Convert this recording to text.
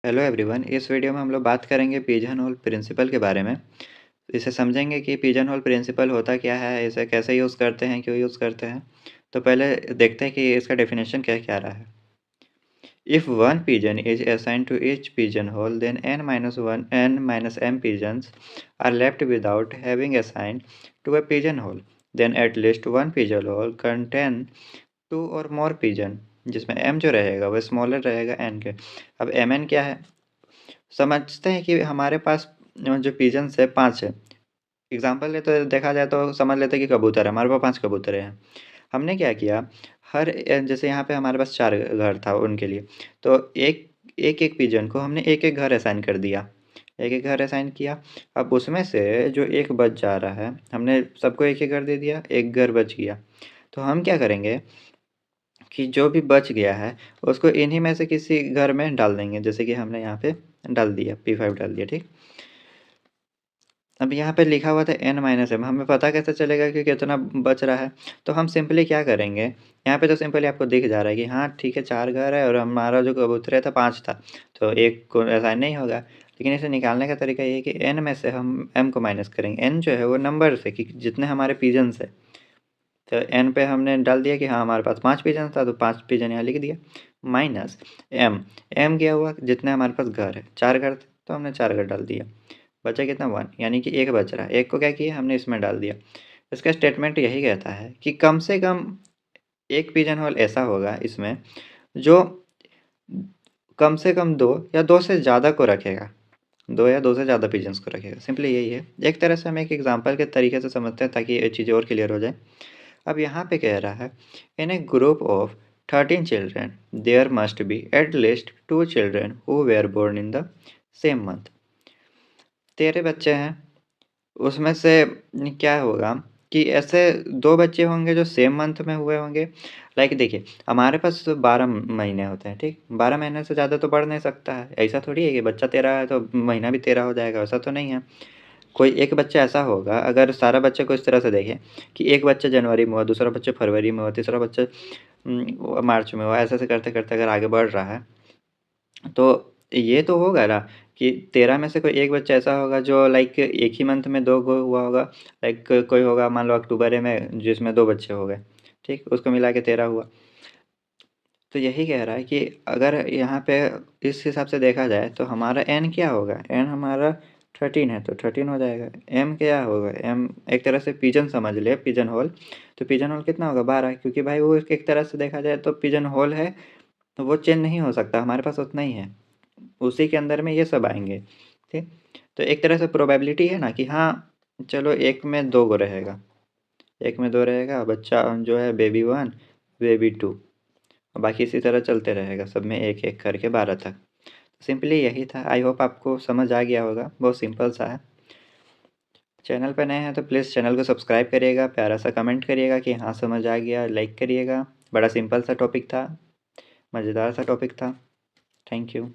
Hello everyone. इस video में हम लोग बात करेंगे पिजन होल प्रिंसिपल के बारे में। इसे समझेंगे कि पिजन होल प्रिंसिपल होता क्या है, इसे कैसे यूज़ करते हैं, क्यों यूज़ करते हैं। तो पहले देखते हैं कि इसका डेफिनेशन क्या क्या रहा है। If one pigeon is assigned to each pigeonhole, then n-m pigeons are left without having assigned to a pigeonhole. Then at least one pigeonhole contain two और मोर पिजन, जिसमें m जो रहेगा वो स्मॉलर रहेगा n के। अब mn क्या है, समझते हैं कि हमारे पास जो पिजन्स है 5 है। एग्ज़ाम्पल ले तो देखा जाए तो समझ लेते हैं कि कबूतर है, हमारे पास 5 कबूतरें हैं। हमने क्या किया, जैसे यहाँ पे हमारे पास 4 घर था उनके लिए, तो एक-एक पिजन को हमने एक-एक घर असाइन कर दिया। एक-एक घर असाइन किया। अब उसमें से जो एक बच जा रहा है, हमने सबको एक-एक घर दे दिया, एक घर बच गया। तो हम क्या करेंगे कि जो भी बच गया है उसको इन्हीं में से किसी घर में डाल देंगे। जैसे कि हमने यहाँ पे डाल दिया, P5 डाल दिया, ठीक। अब यहाँ पे लिखा हुआ था n-m, हमें पता कैसे चलेगा कि कितना बच रहा है। तो हम सिंपली क्या करेंगे, यहाँ पे तो सिंपली आपको दिख जा रहा है कि हाँ ठीक है 4 घर है और हमारा जो कबूतर था 5 था, तो एक को असाइन नहीं होगा। लेकिन इसे निकालने का तरीका ये है कि n में से हम m को माइनस करेंगे। n जो है वो नंबर से कि जितने हमारे पिजन्स है, तो n पे हमने डाल दिया कि हाँ हमारे पास 5 पिजन था, तो 5 पिजन यहाँ लिख दिया, माइनस m क्या हुआ, जितने हमारे पास घर है, 4 घर थे तो हमने 4 घर डाल दिया। बचा कितना, 1, यानी कि एक बच रहा है। एक को क्या किया हमने, इसमें डाल दिया। इसका स्टेटमेंट यही कहता है कि कम से कम एक पिजन होल ऐसा होगा इसमें जो कम से कम 2 या 2 से ज़्यादा को रखेगा, 2 या 2 से ज़्यादा पिजन्स को रखेगा। सिंपली यही है। एक तरह से हम एक एग्जाम्पल के तरीके से समझते हैं ताकि ये चीज़ें और क्लियर हो जाए। अब यहाँ पे कह रहा है, in a group of 13 children there must be at least 2 children who were born in the same month. 13 बच्चे हैं, उसमें से क्या होगा कि ऐसे 2 बच्चे होंगे जो सेम मंथ में हुए होंगे। लाइक देखिए, हमारे पास 12 महीने होते हैं, ठीक। 12 महीने से ज़्यादा तो बढ़ नहीं सकता है। ऐसा थोड़ी है कि बच्चा 13 है तो महीना भी 13 हो जाएगा, ऐसा तो नहीं है। कोई एक बच्चा ऐसा होगा, अगर सारा बच्चे को इस तरह से देखें कि एक बच्चा जनवरी में हुआ, दूसरा बच्चा फरवरी में हुआ, तीसरा बच्चा मार्च में हुआ, ऐसे-ऐसे करते-करते अगर आगे बढ़ रहा है, तो ये तो होगा ना कि 13 में से कोई एक बच्चा ऐसा होगा जो लाइक एक ही मंथ में 2 गो हुआ होगा। लाइक कोई होगा मान लो अक्टूबर में जिसमें 2 बच्चे हो गए, ठीक? उसको मिला के 13 हुआ। तो यही कह रहा है कि अगर यहाँ पे इस हिसाब से देखा जाए तो हमारा n क्या होगा? n हमारा 13 है तो 13 हो जाएगा। m क्या होगा? m एक तरह से पिजन समझ ले, पिजन होल। तो पिजन होल कितना होगा? 12, क्योंकि भाई वो एक तरह से देखा जाए तो पिजन होल है, तो वो चेंज नहीं हो सकता, हमारे पास उतना ही है। उसी के अंदर में ये सब आएँगे, ठीक? तो एक तरह से प्रोबेबिलिटी है ना कि हाँ, चलो एक में 2 गो रहेगा, एक में 2 रहेगा, बच्चा जो है बेबी 1, बेबी 2, बाकी इसी तरह चलते रहेगा, सब में 1-1 करके 12 तक। सिंपली यही था। आई होप आपको समझ आ गया होगा, बहुत सिंपल सा है। चैनल पे नए हैं तो प्लीज़ चैनल को सब्सक्राइब करिएगा, प्यारा सा कमेंट करिएगा कि हाँ समझ आ गया, लाइक करिएगा। बड़ा सिंपल सा टॉपिक था, मज़ेदार सा टॉपिक था। Thank you.